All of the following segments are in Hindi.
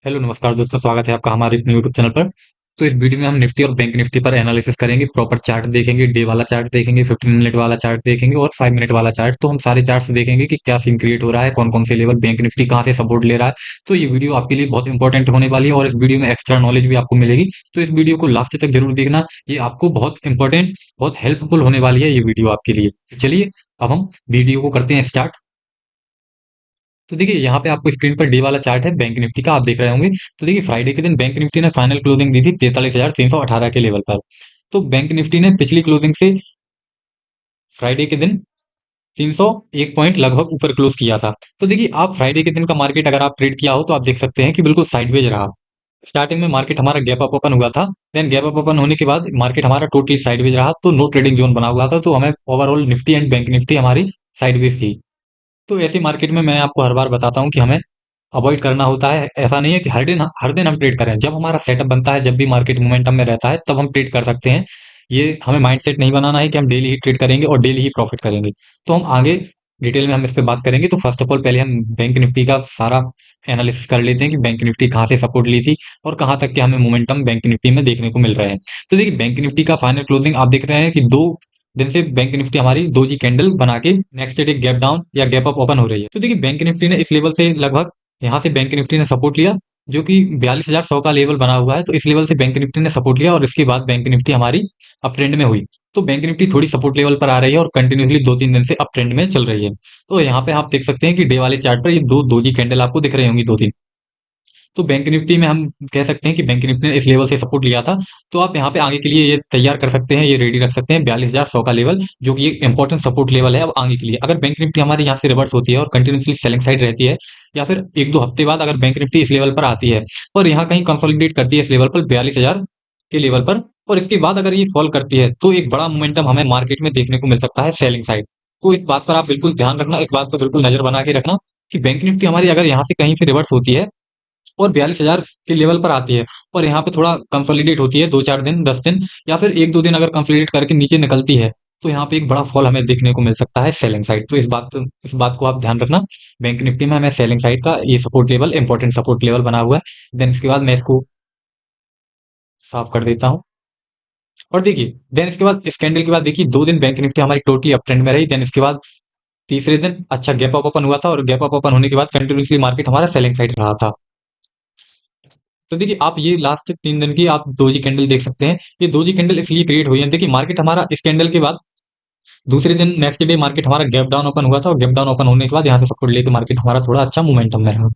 हेलो नमस्कार दोस्तों, स्वागत है आपका हमारे अपने यूट्यूब चैनल पर। तो इस वीडियो में हम निफ्टी और बैंक निफ्टी पर एनालिसिस करेंगे। प्रॉपर चार्ट देखेंगे, डे वाला चार्ट देखेंगे, 15 मिनट वाला चार्ट देखेंगे और 5 मिनट वाला चार्ट। तो हम सारे चार्ट्स देखेंगे कि क्या सीन क्रिएट हो रहा है, कौन कौन से लेवल बैंक निफ्टी कहाँ से सपोर्ट ले रहा है। तो ये वीडियो आपके लिए बहुत इंपॉर्टेंट होने वाली है और इस वीडियो में एक्स्ट्रा नॉलेज भी आपको मिलेगी। तो इस वीडियो को लास्ट तक जरूर देखना, ये आपको बहुत इंपॉर्टेंट, बहुत हेल्पफुल होने वाली है ये वीडियो आपके लिए। तो चलिए अब हम वीडियो को करते हैं स्टार्ट। तो देखिए यहाँ पे आपको स्क्रीन पर डे वाला चार्ट है बैंक निफ्टी का, आप देख रहे होंगे। तो देखिए फ्राइडे के दिन बैंक निफ्टी ने फाइनल क्लोजिंग दी थी 43,318 के लेवल पर। तो बैंक निफ्टी ने पिछली क्लोजिंग से फ्राइडे के दिन 301 पॉइंट लगभग ऊपर क्लोज किया था। तो देखिए आप फ्राइडे के दिन का मार्केट अगर आप ट्रेड किया हो तो आप देख सकते हैं कि बिल्कुल साइडवेज रहा। स्टार्टिंग में मार्केट हमारा गैप अप ओपन हुआ था। देन गैप अप ओपन होने के बाद मार्केट हमारा टोटली साइडवेज रहा, तो नो ट्रेडिंग जोन बना हुआ था। तो हमें overall Nifty and bank Nifty हमारी साइडवेज थी। तो ऐसी मार्केट में मैं आपको हर बार बताता हूँ कि हमें अवॉइड करना होता है। ऐसा नहीं है कि हर दिन हम ट्रेड करें। जब हमारा सेटअप बनता है, जब भी मार्केट मोमेंटम में रहता है, तब हम ट्रेड कर सकते हैं। ये हमें माइंडसेट नहीं बनाना है कि हम डेली ही ट्रेड करेंगे और डेली ही प्रॉफिट करेंगे। तो हम आगे डिटेल में हम इस पे बात करेंगे। तो फर्स्ट ऑफ ऑल पहले हम बैंक निफ्टी का सारा एनालिसिस कर लेते हैं कि बैंक निफ्टी कहाँ से सपोर्ट ली थी और कहाँ तक के हमें मोमेंटम बैंक निफ्टी में देखने को मिल रहे हैं। तो देखिए बैंक निफ्टी का फाइनल क्लोजिंग आप देख रहे हैं कि 2 दिन से बैंक निफ्टी हमारी डोजी कैंडल बना के नेक्स्ट डे गैप डाउन या गैप अप ओपन हो रही है। तो देखिए बैंक निफ्टी ने इस लेवल से लगभग, यहाँ से बैंक निफ्टी ने सपोर्ट लिया जो कि 42,100 का लेवल बना हुआ है। तो इस लेवल से बैंक निफ्टी ने सपोर्ट लिया और इसके बाद बैंक निफ्टी हमारी अप ट्रेंड में हुई। तो बैंक निफ्टी थोड़ी सपोर्ट लेवल पर आ रही है और कंटिन्यूसली 2-3 दिन से अप ट्रेंड में चल रही है। तो यहाँ पे आप देख सकते हैं कि डे वाले चार्ट पर ये दो दोजी कैंडल आपको दिख रही होंगी, 2-3। तो बैंक निफ्टी में हम कह सकते हैं कि बैंक निफ्टी ने इस लेवल से सपोर्ट लिया था। तो आप यहाँ पे आगे के लिए ये तैयार कर सकते हैं, ये रेडी रख सकते हैं 42,100 का लेवल, जो कि एक इंपॉर्टेंट सपोर्ट लेवल है अब आगे के लिए। अगर बैंक निफ्टी हमारे यहाँ से रिवर्स होती है और कंटिन्यूसली सेलिंग साइड रहती है, या फिर 1-2 हफ्ते बाद अगर बैंक निफ्टी इस लेवल पर आती है और यहाँ कहीं कंसोलिडेट करती है इस लेवल पर 42,000 के लेवल पर, और इसके बाद अगर ये फॉल करती है, तो एक बड़ा मोमेंटम हमें मार्केट में देखने को मिल सकता है सेलिंग साइड। तो इस बात पर आप बिल्कुल ध्यान रखना, इस बात पर बिल्कुल नजर बना के रखना कि बैंक निफ्टी हमारी अगर यहाँ से कहीं से रिवर्स होती है और 42,000 के लेवल पर आती है और यहाँ पे थोड़ा कंसोलिडेट होती है 2-4 दिन, 10 दिन, या फिर 1-2 दिन अगर कंसोलिडेट करके नीचे निकलती है, तो यहाँ पे एक बड़ा फॉल हमें देखने को मिल सकता है सेलिंग साइड। तो इस बात को आप ध्यान रखना। बैंक निफ्टी में हमें सेलिंग साइड का ये support level, important support level बना हुआ है। देन इसके बाद मैं इसको साफ कर देता हूँ। और देखिए देन इसके बाद इस कैंडल के बाद देखिए 2 दिन बैंक निफ्टी हमारी टोटली अप ट्रेंड में रही। देन इसके बाद तीसरे दिन अच्छा गैप अप ओपन हुआ था और गैप अप ओपन होने के बाद कंटिन्यूसली मार्केट हमारा सेलिंग साइड रहा था। तो देखिए आप ये लास्ट 3 दिन की आप दोजी कैंडल देख सकते हैं। ये दोजी कैंडल इसलिए क्रिएट हुई है, देखिए मार्केट हमारा इस कैंडल के बाद दूसरे दिन नेक्स्ट डे मार्केट हमारा गैप डाउन ओपन हुआ था और गैप डाउन ओपन होने के बाद यहाँ से सपोर्ट लेके मार्केट हमारा थोड़ा अच्छा मोमेंटम में रहा।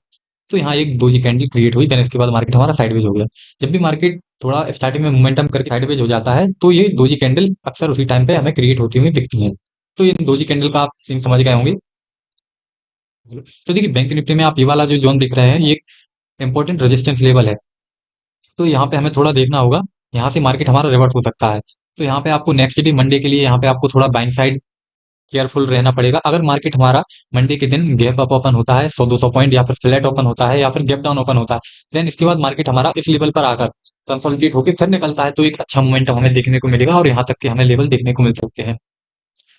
तो यहाँ एक दोजी कैंडल क्रिएट हुई, देन इसके बाद मार्केट हमारा साइडवेज हो गया। जब भी मार्केट थोड़ा स्टार्टिंग में मोमेंटम करके साइडवेज हो जाता है, तो ये दोजी कैंडल अक्सर उसी टाइम पे हमें क्रिएट होती हुई दिखती है। तो ये दोजी कैंडल का आप सीन समझ गए होंगे। तो देखिए बैंक निफ्टी में आप ये वाला जो जोन दिख रहे हैं, ये इंपॉर्टेंट रेजिस्टेंस लेवल है। तो यहाँ पे हमें थोड़ा देखना होगा, यहाँ से मार्केट हमारा रिवर्स हो सकता है। तो यहाँ पे आपको नेक्स्ट डे मंडे के लिए यहाँ पे आपको थोड़ा बाइंग साइड केयरफुल रहना पड़ेगा। अगर मार्केट हमारा मंडे के दिन गैप अप ओपन होता है 100-200 पॉइंट, या फिर फ्लैट ओपन होता है, या फिर गैप डाउन ओपन होता है, देन इसके बाद मार्केट हमारा इस लेवल पर आकर कंसोलिडेट होकर फिर निकलता है, तो एक अच्छा मोमेंटम हमें देखने को मिलेगा और यहाँ तक के हमें लेवल देखने को मिल सकते हैं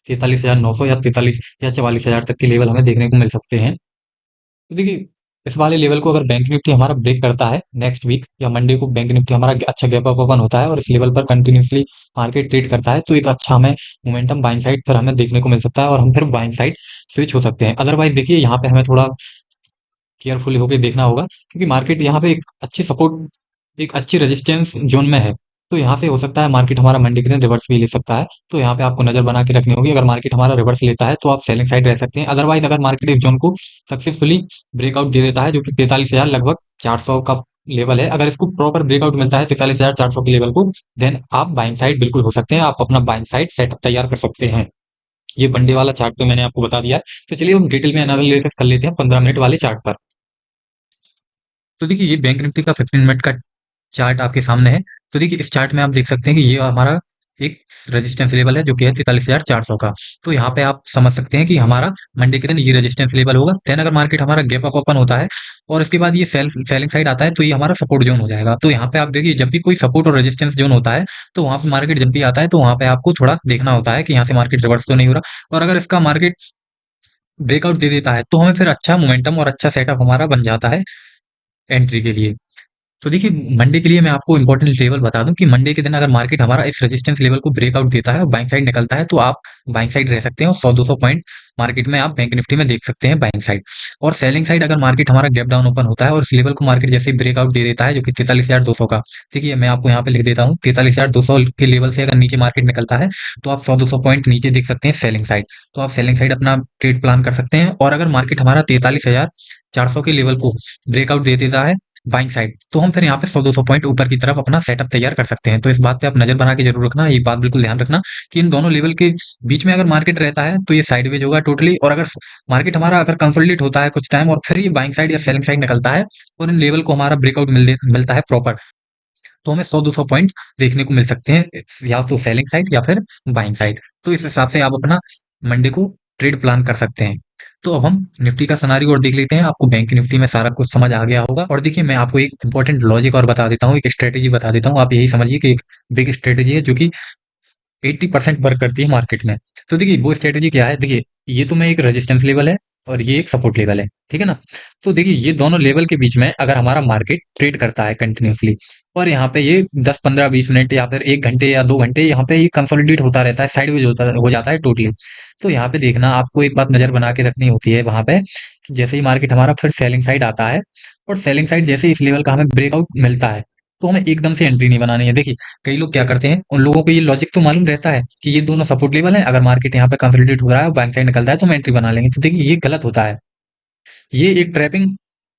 43,900 या 44,000 तक के लेवल हमें देखने को मिल सकते हैं। तो देखिए इस वाले लेवल को अगर बैंक निफ्टी हमारा ब्रेक करता है नेक्स्ट वीक या मंडे को, बैंक निफ्टी हमारा अच्छा गैप अप ओपन होता है और इस लेवल पर कंटिन्यूसली मार्केट ट्रेड करता है, तो एक अच्छा हमें मोमेंटम बाइंग साइड फिर हमें देखने को मिल सकता है और हम फिर बाइंग साइड स्विच हो सकते हैं। अदरवाइज देखिए यहाँ पे हमें थोड़ा केयरफुली होकर देखना होगा, क्योंकि मार्केट यहाँ पे एक अच्छी सपोर्ट, एक अच्छी रेजिस्टेंस जोन में है। तो यहाँ से हो सकता है मार्केट हमारा मंडे के दिन रिवर्स भी ले सकता है। तो यहाँ पे आपको नजर बना के रखनी होगी। अगर मार्केट हमारा रिवर्स लेता है तो आप सेलिंग साइड रह सकते हैं। अदरवाइज अगर मार्केट इस जोन को सक्सेसफुली ब्रेकआउट दे देता है, जो कि 43,000 लगभग 400 का लेवल है, अगर इसको प्रॉपर ब्रेकआउट मिलता है 43,400 के लेवल को, देन आप बाइंग साइड बिल्कुल हो सकते हैं। आप अपना बाइंग साइड सेटअप तैयार कर सकते हैं। ये वनडे वाला चार्ट तो मैंने आपको बता दिया है। तो चलिए हम डिटेल में एनालिसिस कर लेते हैं 15 मिनट वाले चार्ट पर। तो देखिए ये बैंक निफ्टी का 15 मिनट का चार्ट आपके सामने है। तो देखिए इस चार्ट में आप देख सकते हैं कि ये हमारा एक रेजिस्टेंस लेवल है जो कि है 43,400 का। तो यहाँ पे आप समझ सकते हैं कि हमारा मंडे के दिन ये रेजिस्टेंस लेवल होगा। देन अगर मार्केट हमारा गैप अप ओपन होता है और इसके बाद ये सेलिंग साइड आता है, तो ये हमारा सपोर्ट जोन हो जाएगा। तो यहाँ पे आप देखिए जब भी कोई सपोर्ट और रेजिस्टेंस जोन होता है, तो वहाँ पे मार्केट जब भी आता है, तो वहाँ पे आपको थोड़ा देखना होता है कि यहाँ से मार्केट रिवर्स तो नहीं हो रहा। और अगर इसका मार्केट ब्रेकआउट दे देता है, तो हमें फिर अच्छा मोमेंटम और अच्छा सेटअप हमारा बन जाता है एंट्री के लिए। तो देखिए मंडे के लिए मैं आपको इंपॉर्टेंट लेवल बता दूं कि मंडे के दिन अगर मार्केट हमारा इस रेजिस्टेंस लेवल को ब्रेकआउट देता है और बाइंग साइड निकलता है तो आप बाइंग साइड रह सकते हैं और 100-200 पॉइंट मार्केट में आप बैंक निफ्टी में देख सकते हैं बाइंग साइड। और सेलिंग साइड अगर मार्केट हमारा गैप डाउन ओपन होता है और इस लेवल को मार्केट जैसे ही ब्रेकआउट दे देता है जो कि 43,200 का, देखिए मैं आपको यहाँ पे लिख देता हूँ 43,200 के लेवल से अगर नीचे मार्केट निकलता है तो आप 100-200 पॉइंट नीचे देख सकते हैं सेलिंग साइड। तो आप सेलिंग साइड अपना ट्रेड प्लान कर सकते हैं। और अगर मार्केट हमारा 43,400 के लेवल को ब्रेकआउट दे देता है बाइंग साइड, तो हम फिर यहाँ पे 100-200 पॉइंट ऊपर की तरफ अपना सेटअप तैयार कर सकते हैं। तो इस बात पे आप नजर बना के जरूर रखना, ये बात बिल्कुल ध्यान रखना कि इन दोनों लेवल के बीच में अगर मार्केट रहता है तो ये साइडवेज होगा टोटली। और अगर मार्केट हमारा अगर कंसोलिडेट होता है कुछ टाइम और फिर ये बाइंग साइड या सेलिंग साइड निकलता है और इन लेवल को हमारा ब्रेकआउट मिलता है प्रॉपर, तो हमें 100-200 पॉइंट देखने को मिल सकते हैं या तो सेलिंग साइड या फिर बाइंग साइड। तो इस हिसाब से आप अपना मंडे को ट्रेड प्लान कर सकते हैं। तो अब हम निफ्टी का सिनेरियो और देख लेते हैं। आपको बैंक निफ्टी में सारा कुछ समझ आ गया होगा। और देखिए मैं आपको एक इंपॉर्टेंट लॉजिक और बता देता हूँ, एक स्ट्रेटेजी बता देता हूँ। आप यही समझिए कि एक बिग स्ट्रेटेजी है जो कि 80% वर्क करती है मार्केट में। तो देखिए वो स्ट्रेटेजी क्या है, देखिए ये तो मैं एक रेजिस्टेंस लेवल है और ये एक सपोर्ट लेवल है, ठीक है ना। तो देखिए ये दोनों लेवल के बीच में अगर हमारा मार्केट ट्रेड करता है कंटिन्यूअसली और यहाँ पे ये 10-15-20 मिनट या फिर 1 घंटे या 2 घंटे यहाँ पे ये कंसोलिडेट होता रहता है, साइडवेज होता हो जाता है टोटली। तो यहाँ पे देखना आपको एक बात नजर बना के रखनी होती है वहां पे कि जैसे ही मार्केट हमारा फिर सेलिंग साइड आता है और सेलिंग साइड जैसे ही इस लेवल का हमें ब्रेकआउट मिलता है तो हमें एकदम से एंट्री नहीं बनानी है। देखिए कई लोग क्या करते हैं, उन लोगों को ये लॉजिक तो मालूम रहता है कि ये दोनों सपोर्ट लेवल है, अगर मार्केट यहाँ पे कंसोलिडेट हो रहा है और बैंक साइड निकलता है तो हम एंट्री बना लेंगे। तो देखिए ये गलत होता है। ये एक ट्रैपिंग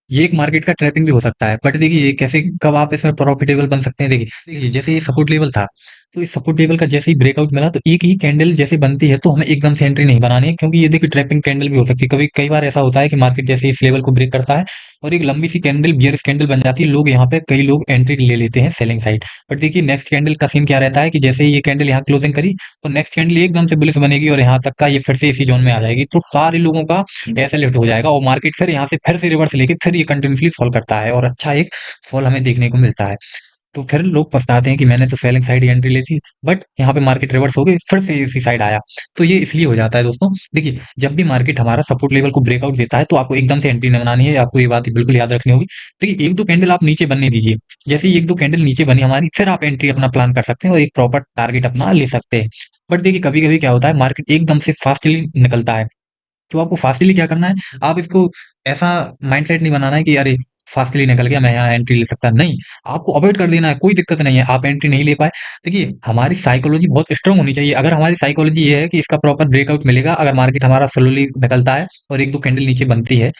ये एक मार्केट का ट्रैपिंग भी हो सकता है। बट देखिए ये कैसे कब आप इसमें प्रॉफिटेबल बन सकते हैं, देखिए देखिए जैसे ये सपोर्ट लेवल था तो इस सपोर्ट लेवल का जैसे ही ब्रेकआउट मिला तो एक ही कैंडल जैसे बनती है तो हमें एकदम से एंट्री नहीं बनानी है, क्योंकि ये देखिए ट्रैपिंग कैंडल भी हो सकती है। कभी कई बार ऐसा होता है कि मार्केट जैसे इस लेवल को ब्रेक करता है और एक लंबी सी कैंडल बियरिश कैंडल बन जाती है, लोग यहाँ पे कई लोग एंट्री ले लेते हैं सेलिंग साइड। बट देखिए नेक्स्ट कैंडल का सीन क्या रहता है कि जैसे ही ये कैंडल यहाँ क्लोजिंग करी तो नेक्स्ट कैंडल एकदम से बुलिश बनेगी और यहाँ तक का ये फिर से इसी जोन में आ जाएगी, तो सारे लोगों का ऐसे लिफ्ट हो जाएगा और मार्केट फिर यहाँ से फिर से रिवर्स लेके फिर ये कंटिन्यूसली फॉल करता है और अच्छा एक फॉल हमें देखने को मिलता है। तो फिर लोग पछताते हैं कि मैंने तो सेलिंग साइड एंट्री ली थी बट यहाँ पे मार्केट रिवर्स हो गई फिर से इसी साइड आया। तो ये इसलिए हो जाता है दोस्तों। देखिए जब भी मार्केट हमारा सपोर्ट लेवल को ब्रेकआउट देता है तो आपको एकदम से एंट्री नहीं बनानी है, आपको ये बात बिल्कुल याद रखनी होगी। देखिए एक दो कैंडल आप नीचे बनने दीजिए, जैसे ही एक दो कैंडल नीचे बनी हमारी फिर आप एंट्री अपना प्लान कर सकते हैं और एक प्रॉपर टारगेट अपना ले सकते हैं। बट देखिए कभी कभी क्या होता है मार्केट एकदम से फास्टली निकलता है, तो आपको फास्टली क्या करना है, आप इसको ऐसा माइंडसेट नहीं बनाना है कि अरे फास्टली निकल गया मैं यहाँ एंट्री ले सकता नहीं। आपको अवॉइड कर देना है, कोई दिक्कत नहीं है आप एंट्री नहीं ले पाए। देखिए हमारी साइकोलॉजी बहुत स्ट्रांग होनी चाहिए। अगर हमारी साइकोलॉजी ये है कि इसका प्रॉपर ब्रेकआउट मिलेगा, अगर मार्केट हमारा स्लोली निकलता है और एक दो कैंडल नीचे बनती है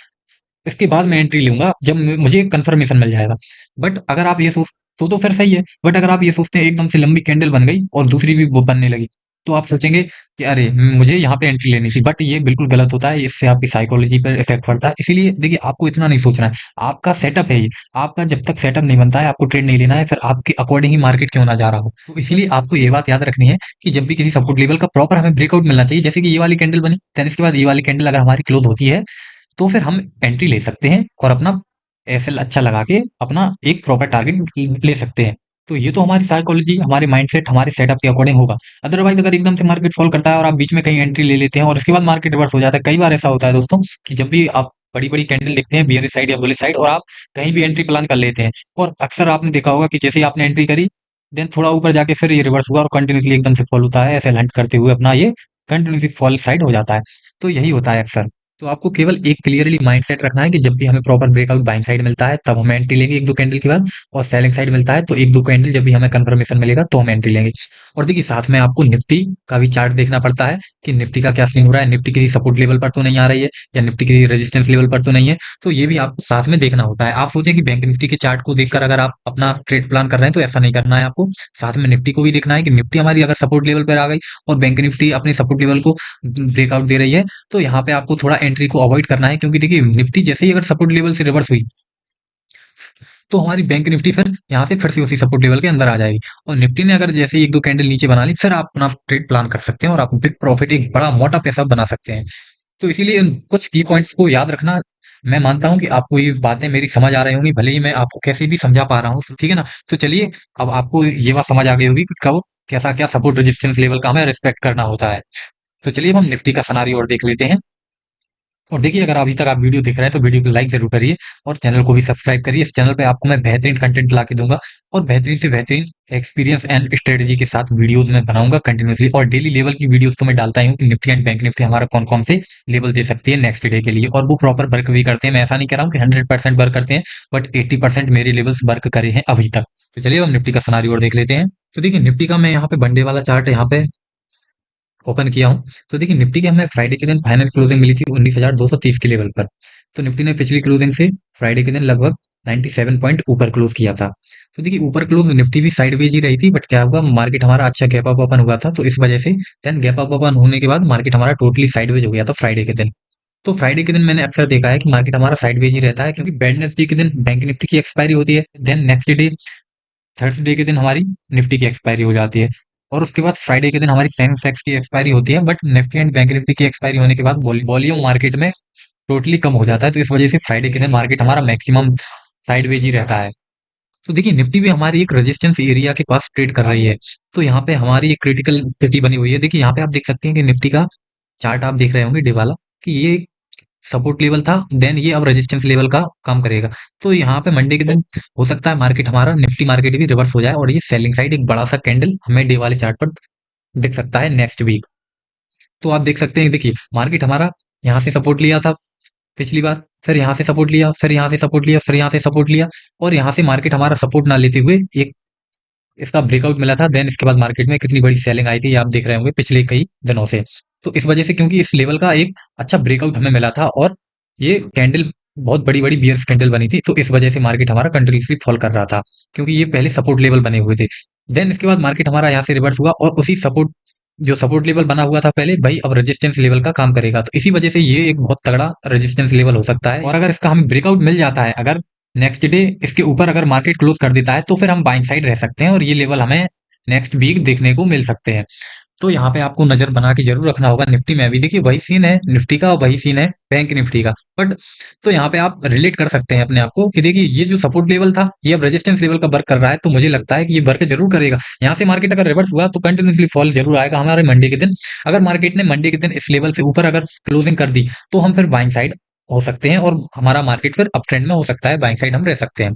इसके बाद मैं एंट्री लूंगा जब मुझे कंफर्मेशन मिल जाएगा। बट अगर आप ये सोच तो फिर सही है। बट अगर आप ये सोचते हैं एकदम से लंबी कैंडल बन गई और दूसरी भी वो बनने लगी तो आप सोचेंगे कि अरे मुझे यहाँ पे एंट्री लेनी थी। बट ये बिल्कुल गलत होता है, इससे आपकी साइकोलॉजी पर इफेक्ट पड़ता है। इसीलिए देखिए आपको इतना नहीं सोचना है, आपका सेटअप है ये, आपका जब तक सेटअप नहीं बनता है आपको ट्रेड नहीं लेना है, फिर आपके अकॉर्डिंग ही मार्केट क्यों ना जा रहा हो। तो इसीलिए आपको ये बात याद रखनी है कि जब भी किसी सपोर्ट लेवल का प्रॉपर हमें ब्रेकआउट मिलना चाहिए, जैसे कि ये वाली कैंडल बनी देन इसके बाद ये वाली कैंडल अगर हमारी क्लोज होती है तो फिर हम एंट्री ले सकते हैं और अपना एसएल अच्छा लगा के अपना एक प्रॉपर टारगेट ले सकते हैं। तो ये तो हमारी साइकोलॉजी हमारे माइंडसेट हमारे सेटअप के अकॉर्डिंग होगा। अदरवाइज अगर एकदम से मार्केट फॉल करता है और आप बीच में कहीं एंट्री ले लेते हैं और उसके बाद मार्केट रिवर्स हो जाता है, कई बार ऐसा होता है दोस्तों कि जब भी आप बड़ी बड़ी कैंडल देखते हैं बियरिश साइड या बुलिश साइड और आप कहीं भी एंट्री प्लान कर लेते हैं और अक्सर आपने देखा होगा कि जैसे ही आपने एंट्री करी देन थोड़ा ऊपर जाके फिर ये रिवर्स हुआ और कंटिन्यूसली एकदम से फॉल होता है, ऐसे हंट करते हुए अपना ये कंटिन्यूसली फॉल साइड हो जाता है। तो यही होता है अक्सर। तो आपको केवल एक क्लियरली माइंडसेट रखना है कि जब भी हमें प्रॉपर ब्रेकआउट बाइंग साइड मिलता है तब हम एंट्री लेंगे एक दो कैंडल के बाद, और सेलिंग साइड मिलता है तो एक दो कैंडल जब भी हमें कंफर्मेशन मिलेगा तो हम एंट्री लेंगे। और देखिए साथ में आपको निफ्टी का भी चार्ट देखना पड़ता है कि निफ्टी का क्या सीन हो रहा है, निफ्टी किसी सपोर्ट लेवल पर तो नहीं आ रही है या निफ्टी किसी रेजिस्टेंस लेवल पर तो नहीं है। तो ये भी आपको साथ में देखना होता है। आप सोचें कि बैंक निफ्टी के चार्ट को देखकर अगर आप अपना ट्रेड प्लान कर रहे हैं तो ऐसा नहीं करना है आपको। साथ में निफ्टी को भी देखना है कि निफ्टी हमारी अगर सपोर्ट लेवल पर आ गई और बैंक निफ्टी अपने सपोर्ट लेवल को ब्रेकआउट दे रही है तो यहाँ पे आपको थोड़ा एंट्री को अवॉइड करना है, क्योंकि देखिए निफ्टी जैसे ही अगर सपोर्ट लेवल से रिवर्स हुई तो हमारी बैंक निफ्टी फिर यहाँ से फिर से उसी सपोर्ट लेवल के अंदर आ जाएगी। और निफ्टी ने अगर जैसे ही एक दो कैंडल नीचे बना ली फिर आप अपना ट्रेड प्लान कर सकते हैं और आप बिग प्रॉफिट एक बड़ा मोटा पैसा बना सकते हैं। तो इसीलिए इन कुछ की पॉइंट्स को याद रखना। मैं मानता हूँ कि आपको ये बातें मेरी समझ आ रही होंगी, भले ही मैं आपको कैसे भी समझा पा रहा हूँ, ठीक है ना। तो चलिए अब आपको ये बात समझ आ गई होगी कि कब कैसा क्या सपोर्ट रेजिस्टेंस लेवल का हमें रिस्पेक्ट करना होता है। तो चलिए अब हम निफ्टी का सिनेरियो और देख लेते हैं। और देखिए, अगर अभी तक आप वीडियो देख रहे हैं तो वीडियो को लाइक जरूर करिए और चैनल को भी सब्सक्राइब करिए। इस चैनल पे आपको मैं बेहतरीन कंटेंट ला के दूंगा और बेहतरीन से बेहतरीन एक्सपीरियंस एंड स्ट्रेटेजी के साथ वीडियोस मैं बनाऊंगा कंटिन्यूसली। और डेली लेवल की वीडियोस तो मैं डालता ही हूँ कि निफ्टी एंड बैंक निफ्टी हमारा कौन कौन से लेवल दे सकती है नेक्स्ट डे के लिए, और वो प्रॉपर वर्क भी करते हैं। मैं ऐसा नहीं कह रहा हूँ कि 100% वर्क करते हैं, बट 80% मेरे लेवल्स वर्क करे हैं अभी तक। तो चलिए हम निफ्टी का सिनेरियो और देख लेते हैं। तो देखिए, निफ्टी का मैं यहाँ पे वनडे वाला चार्ट यहाँ पे ओपन किया हूँ। तो देखिए, निफ्टी की हमें फ्राइडे के दिन फाइनल क्लोजिंग मिली थी 19,230 के लेवल पर। तो निफ्टी ने पिछली क्लोजिंग से फ्राइडे के दिन लगभग 97 पॉइंट ऊपर क्लोज किया था। तो देखिए, ऊपर क्लोज निफ्टी भी साइडवेज ही रही थी, बट क्या हुआ, मार्केट हमारा अच्छा गैप अप ओपन हुआ था, तो इस वजह से देन गैप अप ओपन होने के बाद मार्केट हमारा टोटली साइडवेज हो गया था फ्राइडे के दिन। तो फ्राइडे के दिन मैंने अक्सर देखा है कि मार्केट हमारा साइडवेज ही रहता है, क्योंकि वेडनेसडे के दिन बैंक निफ्टी की एक्सपायरी होती है, देन नेक्स्ट डे थर्सडे के दिन हमारी निफ्टी की एक्सपायरी हो जाती है, और उसके बाद फ्राइडे के दिन हमारी सेंसेक्स की एक्सपायरी होती है। But Nifty and bank Nifty की एक्सपायरी होने के बाद वॉल्यूम मार्केट में टोटली कम हो जाता है, तो इस वजह से फ्राइडे के दिन मार्केट हमारा मैक्सिमम साइडवेज ही रहता है। तो देखिए, निफ्टी भी हमारी एक रेजिस्टेंस एरिया के पास ट्रेड कर रही है। तो यहाँ पे हमारी एक क्रिटिकल स्थिति बनी हुई है। देखिए, यहाँ पे आप देख सकते हैं कि निफ्टी का चार्ट आप देख रहे होंगे डे वाला, कि ये सपोर्ट लेवल था, देन ये अब रेजिस्टेंस लेवल का काम करेगा। तो यहाँ पे मंडे के दिन हो सकता है मार्केट हमारा निफ्टी मार्केट भी रिवर्स हो जाए और ये सेलिंग साइड एक बड़ा सा कैंडल हमें डे वाले चार्ट पर दिख सकता है नेक्स्ट वीक। तो आप देख सकते हैं, देखिए मार्केट हमारा यहाँ से सपोर्ट लिया था पिछली बार, फिर यहाँ से सपोर्ट लिया, फिर यहाँ से सपोर्ट लिया, फिर यहाँ से सपोर्ट लिया, और यहाँ से मार्केट हमारा सपोर्ट ना लेते हुए एक इसका ब्रेकआउट मिला था। देन इसके बाद मार्केट में कितनी बड़ी सेलिंग आई थी, ये आप देख रहे होंगे पिछले कई दिनों से। तो इस वजह से, क्योंकि इस लेवल का एक अच्छा ब्रेकआउट हमें मिला था और ये कैंडल बहुत बड़ी बड़ी बियर्स कैंडल बनी थी, तो इस वजह से मार्केट हमारा कंटिन्यूसली फॉल कर रहा था, क्योंकि ये पहले सपोर्ट लेवल बने हुए थे। देन इसके बाद मार्केट हमारा यहाँ से रिवर्स हुआ और उसी सपोर्ट, जो सपोर्ट लेवल बना हुआ था पहले, भाई अब रेजिस्टेंस लेवल का काम करेगा। तो इसी वजह से ये एक बहुत तगड़ा रेजिस्टेंस लेवल हो सकता है, और अगर इसका हमें ब्रेकआउट मिल जाता है, अगर नेक्स्ट डे इसके ऊपर अगर मार्केट क्लोज कर देता है, तो फिर हम बाइंग साइड रह सकते हैं और ये लेवल हमें नेक्स्ट वीक देखने को मिल सकते हैं। तो यहाँ पे आपको नजर बना के जरूर रखना होगा। निफ्टी में भी देखिए वही सीन है निफ्टी का, वही सीन है बैंक निफ्टी का, बट तो यहाँ पे आप रिलेट कर सकते हैं अपने आप को कि देखिए, ये जो सपोर्ट लेवल था ये अब रेजिस्टेंस लेवल का वर्क कर रहा है, तो मुझे लगता है कि ये वर्क जरूर करेगा। यहाँ से मार्केट अगर रिवर्स हुआ तो कंटिन्यूसली फॉल जरूर आएगा हमारे मंडे के दिन। अगर मार्केट ने मंडे के दिन इस लेवल से ऊपर अगर क्लोजिंग कर दी, तो हम फिर बाइंग साइड हो सकते हैं और हमारा मार्केट फिर अप ट्रेंड में हो सकता है, बाइंग साइड हम रह सकते हैं।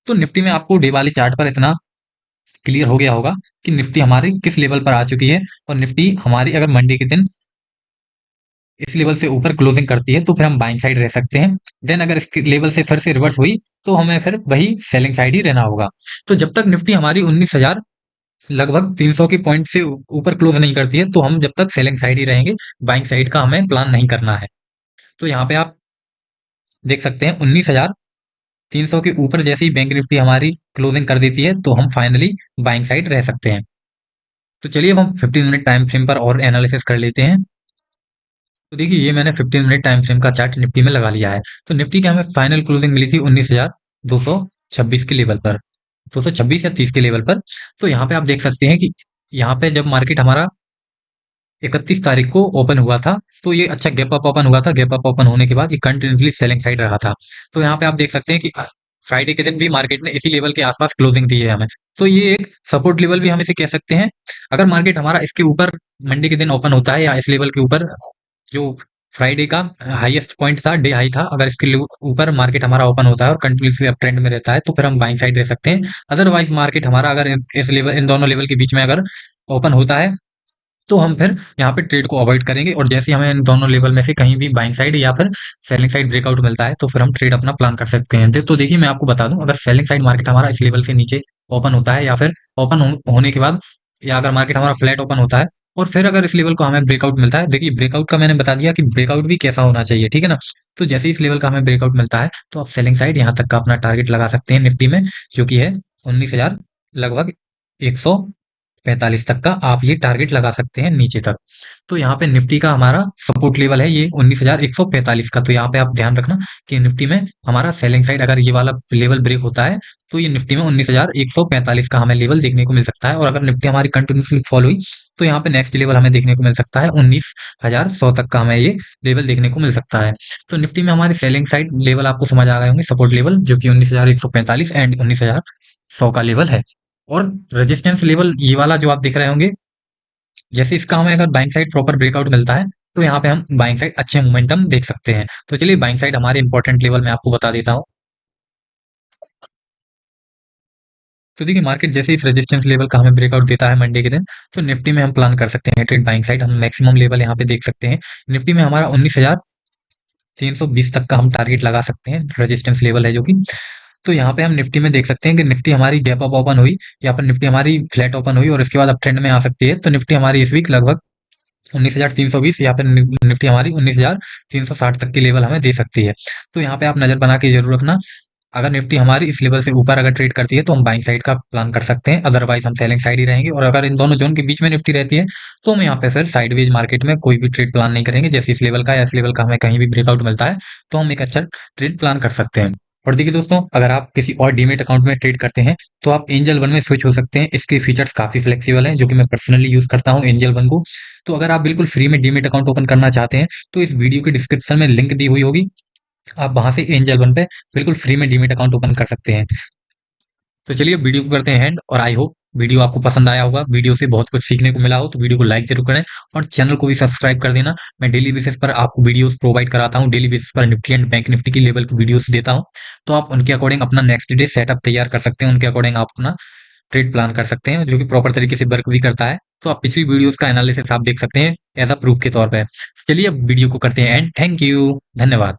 तो निफ्टी में आपको डे वाले चार्ट पर इतना क्लियर हो गया होगा कि निफ्टी हमारी किस लेवल पर आ चुकी है, और निफ्टी हमारी अगर मंडे के दिन इस लेवल से ऊपर क्लोजिंग करती है, तो फिर हम बाइंग साइड रह सकते हैं। देन अगर इस लेवल से फिर से रिवर्स हुई, तो हमें फिर वही सेलिंग साइड ही रहना होगा। तो जब तक निफ्टी हमारी 19,000 लगभग 300 के पॉइंट से ऊपर क्लोज नहीं करती है, तो हम जब तक सेलिंग साइड ही रहेंगे, बाइंग साइड का हमें प्लान नहीं करना है। तो यहाँ पे आप देख सकते हैं 19,300 के ऊपर जैसे ही बैंक निफ्टी हमारी क्लोजिंग कर देती है, तो हम फाइनली बाइंग साइड रह सकते हैं। तो चलिए अब हम 15 मिनट टाइम फ्रेम पर और एनालिसिस कर लेते हैं। तो देखिए, ये मैंने 15 मिनट टाइम फ्रेम का चार्ट निफ्टी में लगा लिया है। तो निफ्टी की हमें फाइनल क्लोजिंग मिली थी 19,226 के लेवल पर, 226 या 30 के लेवल पर। तो यहाँ पे आप देख सकते हैं कि यहाँ पे जब मार्केट हमारा 31 तारीख को ओपन हुआ था, तो ये अच्छा गैप अप ओपन हुआ था। गैप अप ओपन होने के बाद ये कंटिन्यूसली सेलिंग साइड रहा था। तो यहाँ पे आप देख सकते हैं कि फ्राइडे के दिन भी मार्केट ने इसी लेवल के आसपास क्लोजिंग दी है हमें। तो ये एक सपोर्ट लेवल भी हम इसे कह सकते हैं। अगर मार्केट हमारा इसके ऊपर मंडे के दिन ओपन होता है, या इस लेवल के ऊपर जो फ्राइडे का हाईएस्ट पॉइंट था, डे हाई था, अगर इसके ऊपर मार्केट हमारा ओपन होता है और कंटिन्यूसली अप ट्रेंड में रहता है, तो फिर हम बाइंग साइड रह सकते हैं। अदरवाइज मार्केट हमारा अगर इस लेवल, इन दोनों लेवल के बीच में अगर ओपन होता है, तो हम फिर यहाँ पे ट्रेड को अवॉइड करेंगे, और जैसे ही हमें इन दोनों लेवल में से कहीं भी बाइंग साइड या फिर सेलिंग साइड ब्रेकआउट मिलता है, तो फिर हम ट्रेड अपना प्लान कर सकते हैं। तो देखिए, मैं आपको बता दूं, अगर सेलिंग साइड मार्केट हमारा इस लेवल से नीचे ओपन होता है, या फिर ओपन होने के बाद, या अगर मार्केट हमारा फ्लैट ओपन होता है और फिर अगर इस लेवल को हमें ब्रेकआउट मिलता है, देखिए ब्रेकआउट का मैंने बता दिया कि ब्रेकआउट भी कैसा होना चाहिए, ठीक है ना। तो जैसे ही इस लेवल का हमें ब्रेकआउट मिलता है, तो आप सेलिंग साइड यहाँ तक का अपना टारगेट लगा सकते हैं निफ्टी में, जो कि है 19,000 लगभग 145 तक का आप ये टारगेट लगा सकते हैं नीचे तक। तो यहाँ पे निफ्टी का हमारा सपोर्ट लेवल है ये 19,145 का। तो यहाँ पे आप ध्यान रखना कि निफ्टी में हमारा सेलिंग साइड अगर ये वाला लेवल ब्रेक होता है, तो ये निफ्टी में 19,145 का हमें लेवल देखने को मिल सकता है। और अगर निफ्टी हमारी कंटिन्यूसली फॉलो हुई, तो यहाँ पे नेक्स्ट लेवल हमें देखने को मिल सकता है 19,100 तक का हमें ये लेवल देखने को मिल सकता है। तो निफ्टी में हमारे सेलिंग साइड लेवल आपको समझ आ गए होंगे, सपोर्ट लेवल जो कि 19,145 एंड 19,100 का लेवल है। और रेजिस्टेंस लेवल ये वाला जो आप देख रहे होंगे, जैसे इसका हमें अगर बाइंग साइड प्रॉपर ब्रेकआउट मिलता है, तो यहाँ पे हम बाइंग साइड अच्छे मोमेंटम देख सकते हैं। तो चलिए बाइंग साइड हमारे इंपॉर्टेंट लेवल मैं आपको बता देता हूँ। तो देखिए मार्केट जैसे इस रेजिस्टेंस लेवल का हमें ब्रेकआउट देता है मंडे के दिन, तो निफ्टी में हम प्लान कर सकते हैं ट्रेड बाइंग साइड। हम मैक्सिमम लेवल यहाँ पे देख सकते हैं। निफ्टी में हमारा 19,320 तक का हम टारगेट लगा सकते हैं, रेजिस्टेंस लेवल है जो कि। तो यहाँ पे हम निफ्टी में देख सकते हैं कि निफ्टी हमारी गैप अप ओपन हुई या फिर निफ्टी हमारी फ्लैट ओपन हुई और इसके बाद अब ट्रेंड में आ सकती है। तो निफ्टी हमारी इस वीक लगभग 19,320 या फिर निफ्टी हमारी 19,360 तक की लेवल हमें दे सकती है। तो यहाँ पे आप नजर बना के जरूर रखना। अगर निफ्टी हमारी इस लेवल से ऊपर अगर ट्रेड करती है तो हम बाइंग साइड का प्लान कर सकते हैं, अदरवाइज हम सेलिंग साइड ही रहेंगे। और अगर इन दोनों जोन के बीच में निफ्टी रहती है तो हम यहाँ पे फिर साइडवेज मार्केट में कोई भी ट्रेड प्लान नहीं करेंगे। जैसे इस लेवल का या इस लेवल का हमें कहीं भी ब्रेकआउट मिलता है तो हम एक अच्छा ट्रेड प्लान कर सकते हैं। और देखिए दोस्तों, अगर आप किसी और डीमेट अकाउंट में ट्रेड करते हैं तो आप एंजल वन में स्विच हो सकते हैं। इसके फीचर्स काफी फ्लेक्सिबल हैं, जो कि मैं पर्सनली यूज करता हूँ एंजल वन को। तो अगर आप बिल्कुल फ्री में डीमेट अकाउंट ओपन करना चाहते हैं तो इस वीडियो के डिस्क्रिप्शन में लिंक दी हुई होगी, आप वहां से एंजल वन पे बिल्कुल फ्री में डीमेट अकाउंट ओपन कर सकते हैं। तो चलिए वीडियो को करते हैं एंड, और आई होप वीडियो आपको पसंद आया होगा, वीडियो से बहुत कुछ सीखने को मिला हो। तो वीडियो को लाइक जरूर करें और चैनल को भी सब्सक्राइब कर देना। मैं डेली बेसिस पर आपको वीडियोस प्रोवाइड कराता हूँ, डेली बेसिस पर निफ्टी एंड बैंक निफ्टी की लेवल की वीडियोस देता हूँ। तो आप उनके अकॉर्डिंग अपना नेक्स्ट डे सेटअप तैयार कर सकते हैं, उनके अकॉर्डिंग आप अपना ट्रेड प्लान कर सकते हैं, जो कि प्रॉपर तरीके से वर्क भी करता है। तो आप पिछली वीडियोस का एनालिसिस आप देख सकते हैं एज अ प्रूफ के तौर पर। चलिए अब वीडियो को करते हैं एंड, थैंक यू, धन्यवाद।